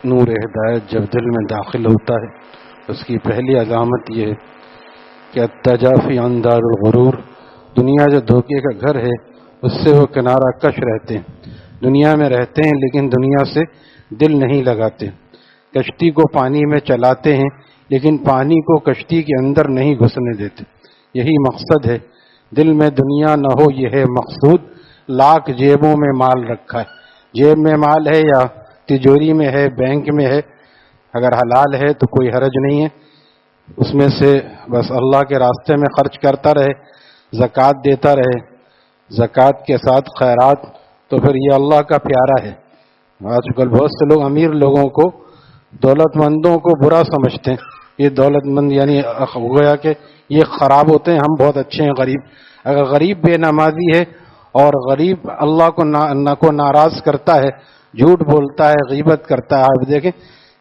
نور ہدایت جب دل میں داخل ہوتا ہے اس کی پہلی علامت یہ ہے کہ التجافی عن دار الغرور، دنیا جو دھوکے کا گھر ہے اس سے وہ کنارہ کش رہتے ہیں، دنیا میں رہتے ہیں لیکن دنیا سے دل نہیں لگاتے، کشتی کو پانی میں چلاتے ہیں لیکن پانی کو کشتی کے اندر نہیں گھسنے دیتے۔ یہی مقصد ہے، دل میں دنیا نہ ہو یہ ہے مقصود، لاکھ جیبوں میں مال رکھا ہے، جیب میں مال ہے یا تجوری میں ہے، بینک میں ہے، اگر حلال ہے تو کوئی حرج نہیں ہے، اس میں سے بس اللہ کے راستے میں خرچ کرتا رہے، زکوٰۃ دیتا رہے، زکوٰۃ کے ساتھ خیرات، تو پھر یہ اللہ کا پیارا ہے۔ آج کل بہت سے لوگ امیر لوگوں کو، دولت مندوں کو برا سمجھتے ہیں، یہ دولت مند یعنی گویا کہ یہ خراب ہوتے ہیں، ہم بہت اچھے ہیں۔ غریب، اگر غریب بے نمازی ہے اور غریب اللہ کو ناراض کرتا ہے، جھوٹ بولتا ہے، غیبت کرتا ہے، آپ دیکھیں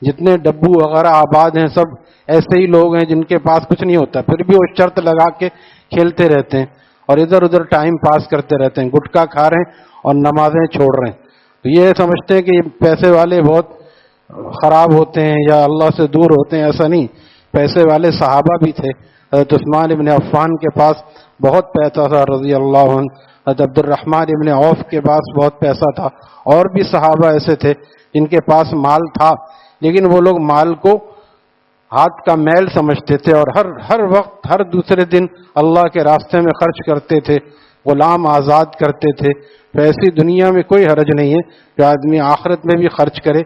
جتنے ڈبو وغیرہ آباد ہیں سب ایسے ہی لوگ ہیں جن کے پاس کچھ نہیں ہوتا، پھر بھی وہ شرط لگا کے کھیلتے رہتے ہیں اور ادھر ادھر ٹائم پاس کرتے رہتے ہیں، گٹکا کھا رہے ہیں اور نمازیں چھوڑ رہے ہیں۔ تو یہ سمجھتے ہیں کہ یہ پیسے والے بہت خراب ہوتے ہیں یا اللہ سے دور ہوتے ہیں، ایسا نہیں۔ پیسے والے صحابہ بھی تھے، حضرت عثمان ابن عفان کے پاس بہت پیسہ تھا رضی اللہ عنہ، حضرت عبد الرحمن ابن عوف کے پاس بہت پیسہ تھا، اور بھی صحابہ ایسے تھے جن کے پاس مال تھا، لیکن وہ لوگ مال کو ہاتھ کا میل سمجھتے تھے اور ہر وقت ہر دوسرے دن اللہ کے راستے میں خرچ کرتے تھے، غلام آزاد کرتے تھے۔ تو ایسی دنیا میں کوئی حرج نہیں ہے کہ آدمی آخرت میں بھی خرچ کرے۔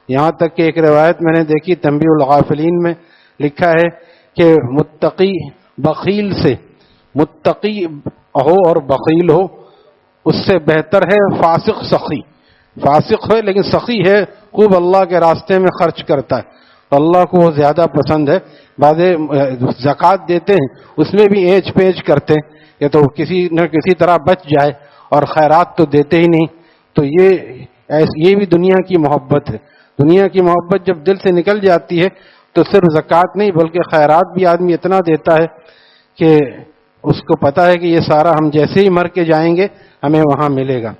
یہاں تک کہ ایک روایت میں نے دیکھی تنبیہ الغافلین میں لکھا ہے کہ متقی بخیل سے، متقی ہو اور بخیل ہو اس سے بہتر ہے فاسق سخی، فاسق ہے لیکن سخی ہے، خوب اللہ کے راستے میں خرچ کرتا ہے، اللہ کو وہ زیادہ پسند ہے۔ بعض زکوٰۃ دیتے ہیں اس میں بھی ایچ پیچ کرتے ہیں کہ تو کسی نہ کسی طرح بچ جائے، اور خیرات تو دیتے ہی نہیں۔ تو یہ بھی دنیا کی محبت ہے۔ دنیا کی محبت جب دل سے نکل جاتی ہے تو صرف زکوٰۃ نہیں بلکہ خیرات بھی آدمی اتنا دیتا ہے کہ اس کو پتہ ہے کہ یہ سارا ہم جیسے ہی مر کے جائیں گے ہمیں وہاں ملے گا۔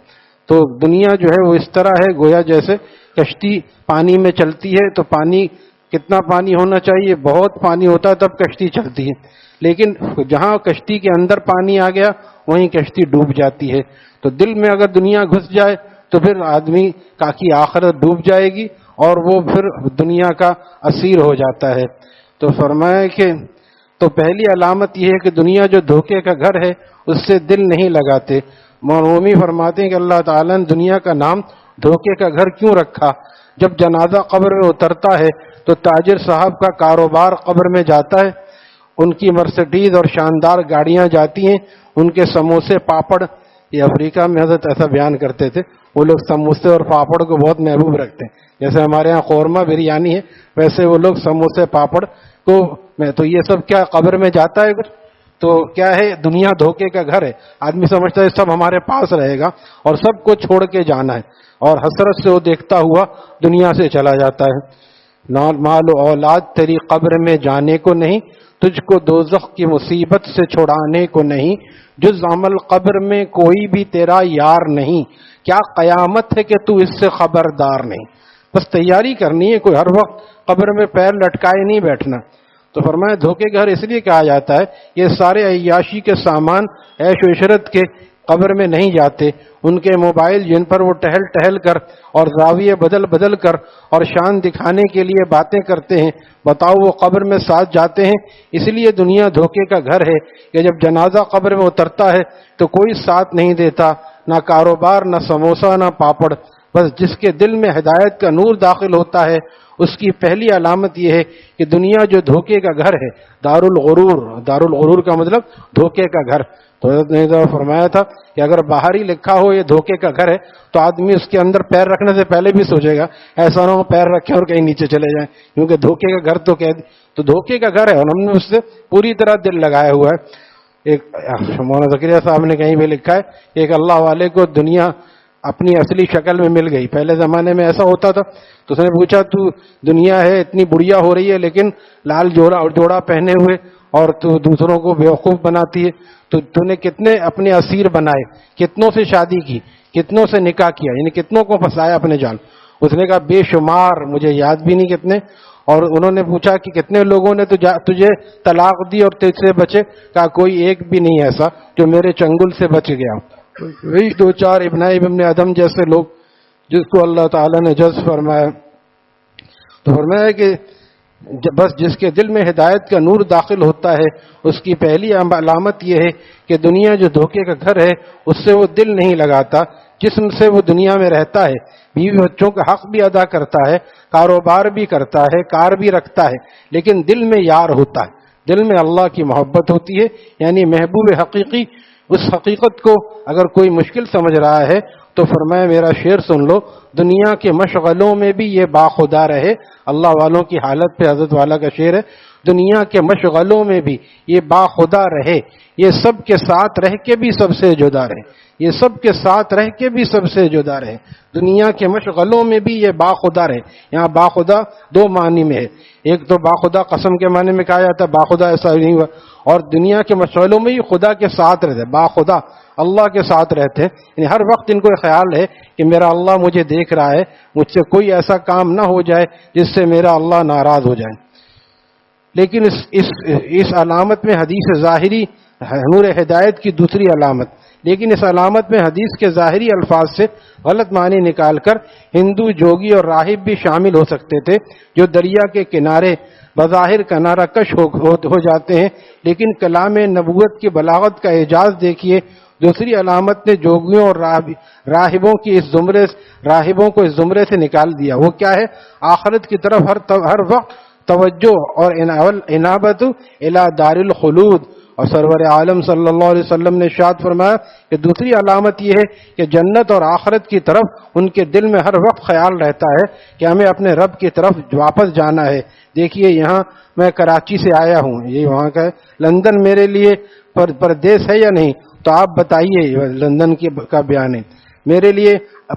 تو دنیا جو ہے وہ اس طرح ہے گویا جیسے کشتی پانی میں چلتی ہے، تو پانی کتنا پانی ہونا چاہیے؟ بہت پانی ہوتا ہے تب کشتی چلتی ہے، لیکن جہاں کشتی کے اندر پانی آ گیا وہیں کشتی ڈوب جاتی ہے۔ تو دل میں اگر دنیا گھس جائے تو پھر آدمی کی آخرت ڈوب جائے گی اور وہ پھر دنیا کا اسیر ہو جاتا ہے۔ تو فرمایا کہ تو پہلی علامت یہ ہے کہ دنیا جو دھوکے کا گھر ہے اس سے دل نہیں لگاتے۔ مومی فرماتے ہیں کہ اللہ تعالیٰ نے دنیا کا نام دھوکے کا گھر کیوں رکھا؟ جب جنازہ قبر میں اترتا ہے تو تاجر صاحب کا کاروبار قبر میں جاتا ہے، ان کی مرسڈیز اور شاندار گاڑیاں جاتی ہیں، ان کے سموسے پاپڑ، یہ افریقہ میں حضرت ایسا بیان کرتے تھے، وہ لوگ سموسے اور پاپڑ کو بہت محبوب رکھتے ہیں، جیسے ہمارے ہاں قورمہ بریانی ہے ویسے وہ لوگ سموسے پاپڑ کو تو یہ سب کیا قبر میں جاتا ہے؟ تو کیا ہے؟ دنیا دھوکے کا گھر ہے، آدمی سمجھتا ہے سب ہمارے پاس رہے گا اور سب کو چھوڑ کے جانا ہے، اور حسرت سے وہ دیکھتا ہوا دنیا سے چلا جاتا ہے۔ مال و اولاد تیری قبر میں جانے کو نہیں، تجھ کو دوزخ کی مصیبت سے چھڑانے کو نہیں، جز عمل قبر میں کوئی بھی تیرا یار نہیں، کیا قیامت ہے کہ تو اس سے خبردار نہیں۔ بس تیاری کرنی ہے، کوئی ہر وقت قبر میں پیر لٹکائے نہیں بیٹھنا۔ تو فرمایا دھوکے گھر اس لیے کہا جاتا ہے، یہ سارے عیاشی کے سامان عیش و عشرت کے قبر میں نہیں جاتے، ان کے موبائل جن پر وہ ٹہل ٹہل کر اور زاویے بدل بدل کر اور شان دکھانے کے لیے باتیں کرتے ہیں، بتاؤ وہ قبر میں ساتھ جاتے ہیں؟ اس لیے دنیا دھوکے کا گھر ہے کہ جب جنازہ قبر میں اترتا ہے تو کوئی ساتھ نہیں دیتا، نہ کاروبار، نہ سموسہ، نہ پاپڑ۔ بس جس کے دل میں ہدایت کا نور داخل ہوتا ہے اس کی پہلی علامت یہ ہے کہ دنیا جو دھوکے کا گھر ہے، دار الغرور، دار الغرور کا مطلب دھوکے کا گھر۔ تو حضرت نے فرمایا تھا کہ اگر باہر ہی لکھا ہو یہ دھوکے کا گھر ہے تو آدمی اس کے اندر پیر رکھنے سے پہلے بھی سوچے گا ایسا نہ ہو پیر رکھیں اور کہیں نیچے چلے جائیں، کیونکہ دھوکے کا گھر تو دھوکے کا گھر ہے، اور ہم نے اس سے پوری طرح دل لگایا ہوا ہے۔ ایک مولانا زکریا صاحب نے کہیں بھی لکھا ہے کہ ایک اللہ والے کو دنیا اپنی اصلی شکل میں مل گئی۔ پہلے زمانے میں ایسا ہوتا تھا تو اس نے پوچھا تو دنیا ہے اتنی بڑھیا ہو رہی ہے لیکن لال جوڑا پہنے ہوئے اور تو دوسروں کو بیوقوف بناتی ہے، تو نے کتنے اپنے اسیر بنائے، کتنوں سے شادی کی، کتنوں سے نکاح کیا، یعنی کتنوں کو پھنسایا اپنے جال۔ اس نے کہا بے شمار، مجھے یاد بھی نہیں کتنے. اور انہوں نے پوچھا کہ کتنے لوگوں نے تجھے طلاق دی اور تجھ سے بچے؟ کہا کوئی ایک بھی نہیں ایسا جو میرے چنگل سے بچ گیا. وہی دو چار ابن آدم جیسے لوگ جس کو اللہ تعالیٰ نے جذب فرمایا. تو فرمایا کہ بس جس کے دل میں ہدایت کا نور داخل ہوتا ہے اس کی پہلی علامت یہ ہے کہ دنیا جو دھوکے کا گھر ہے اس سے وہ دل نہیں لگاتا. جسم سے وہ دنیا میں رہتا ہے، بیوی بچوں کا حق بھی ادا کرتا ہے، کاروبار بھی کرتا ہے، کار بھی رکھتا ہے، لیکن دل میں یار ہوتا ہے، دل میں اللہ کی محبت ہوتی ہے. یعنی محبوب حقیقی. اس حقیقت کو اگر کوئی مشکل سمجھ رہا ہے تو فرمایا میرا شعر سن لو، دنیا کے مشغلوں میں بھی یہ باخدا رہے. اللہ والوں کی حالت پہ حضرت والا کا شعر ہے. دنیا کے مشغلوں میں بھی یہ باخدا رہے، یہ سب کے ساتھ رہ کے بھی سب سے جدا رہے، یہ سب کے ساتھ رہ کے بھی سب سے جدا رہے. دنیا کے مشغلوں میں بھی یہ باخدا رہے. یہاں باخدا دو معنی میں ہے. ایک تو باخدا قسم کے معنی میں کہا جاتا ہے، باخدا ایسا نہیں ہوا. اور دنیا کے مشغلوں میں ہی خدا کے ساتھ رہتے، باخدا اللہ کے ساتھ رہتے. یعنی ہر وقت ان کو خیال ہے کہ میرا اللہ مجھے دیکھ رہا ہے، مجھ سے کوئی ایسا کام نہ ہو جائے جس سے میرا اللہ ناراض ہو جائے. لیکن اس علامت میں حدیث ظاہری نور ہدایت کی دوسری علامت، لیکن اس علامت میں حدیث کے ظاہری الفاظ سے غلط معنی نکال کر ہندو جوگی اور راہب بھی شامل ہو سکتے تھے جو دریا کے کنارے بظاہر کنارہ کش ہو جاتے ہیں، لیکن کلام نبوت کی بلاغت کا اعجاز دیکھیے. دوسری علامت نے جوگیوں اور راہبوں کو اس زمرے سے نکال دیا. وہ کیا ہے؟ آخرت کی طرف ہر وقت توجہ اور انابت الی دار الخلود. اور سرور عالم صلی اللہ علیہ وسلم نے ارشاد فرمایا کہ دوسری علامت یہ ہے کہ جنت اور آخرت کی طرف ان کے دل میں ہر وقت خیال رہتا ہے کہ ہمیں اپنے رب کی طرف واپس جانا ہے. دیکھیے یہاں میں کراچی سے آیا ہوں، یہ وہاں کا ہے. لندن میرے لیے پردیس ہے یا نہیں؟ تو آپ بتائیے. لندن کا بیان ہے. میرے لیے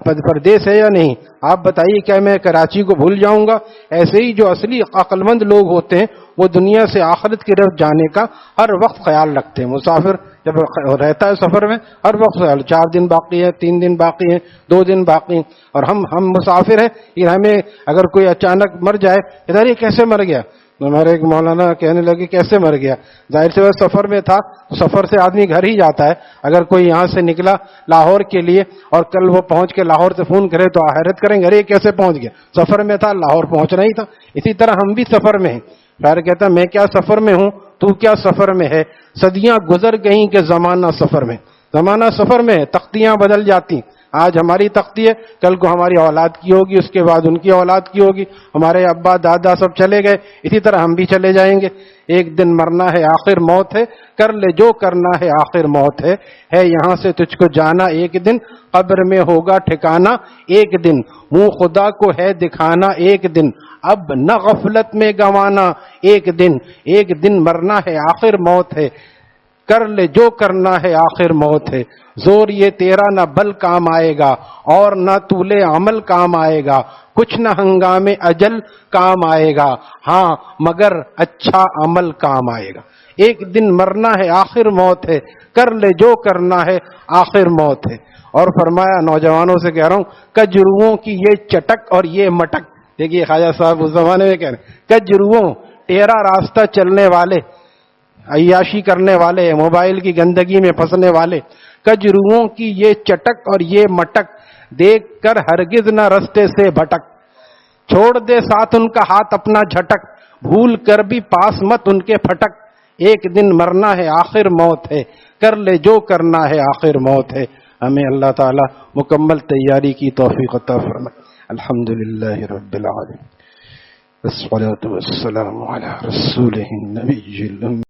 پردیس ہے یا نہیں؟ آپ بتائیے. کیا میں کراچی کو بھول جاؤں گا؟ ایسے ہی جو اصلی عقل مند لوگ ہوتے ہیں وہ دنیا سے آخرت کی طرف جانے کا ہر وقت خیال رکھتے ہیں. مسافر جب رہتا ہے سفر میں ہر وقت خیال، 4 دن باقی ہے، 3 دن باقی ہیں، 2 دن باقی ہیں. اور ہم مسافر ہیں. یہ ہمیں اگر کوئی اچانک مر جائے، ادھر یہ کیسے مر گیا؟ ہمارے ایک مولانا کہنے لگے کیسے مر گیا؟ ظاہر سے وہ سفر میں تھا، سفر سے آدمی گھر ہی جاتا ہے. اگر کوئی یہاں سے نکلا لاہور کے لیے اور کل وہ پہنچ کے لاہور سے فون کرے تو حیرت کریں گے، ارے کیسے پہنچ گیا؟ سفر میں تھا، لاہور پہنچنا ہی تھا. اسی طرح ہم بھی سفر میں ہیں. شاعر کہتا میں کیا سفر میں ہوں، تو کیا سفر میں ہے؟ صدیاں گزر گئیں کہ زمانہ سفر میں. زمانہ سفر میں ہے، تختیاں بدل جاتی. آج ہماری تختی ہے، کل کو ہماری اولاد کی ہوگی، اس کے بعد ان کی اولاد کی ہوگی. ہمارے ابا دادا سب چلے گئے، اسی طرح ہم بھی چلے جائیں گے. ایک دن مرنا ہے، آخر موت ہے. کر لے جو کرنا ہے، آخر موت ہے. یہاں سے تجھ کو جانا ایک دن، قبر میں ہوگا ٹھکانا ایک دن. منہ خدا کو ہے دکھانا ایک دن، اب نہ غفلت میں گنوانا ایک دن. ایک دن مرنا ہے، آخر موت ہے. کر لے جو کرنا ہے، آخر موت ہے. زور یہ تیرا نہ بل کام آئے گا، اور نہ طول عمل کام آئے گا. کچھ نہ ہنگام اجل کام آئے گا، ہاں مگر اچھا عمل کام آئے گا. ایک دن مرنا ہے، آخر موت ہے. کر لے جو کرنا ہے، آخر موت ہے. اور فرمایا، نوجوانوں سے کہہ رہا ہوں، کجروؤں کی یہ چٹک اور یہ مٹک. دیکھیے خواجہ صاحب اس زمانے میں کہہ رہے ہیں، کجروؤں ٹیڑھا راستہ چلنے والے، عیاشی کرنے والے، موبائل کی گندگی میں پھنسنے والے. کجروؤں کی یہ چٹک اور یہ مٹک، دیکھ کر ہرگز نہ رستے سے بھٹک. چھوڑ دے ساتھ ان کا ہاتھ اپنا جھٹک، بھول کر بھی پاس مت ان کے پھٹک. ایک دن مرنا ہے، آخر موت ہے. کر لے جو کرنا ہے، آخر موت ہے. ہمیں اللہ تعالی مکمل تیاری کی توفیق عطا فرمائے. الحمدللہ رب العالمین، والصلاة والسلام علی رسولہ النبی الأمی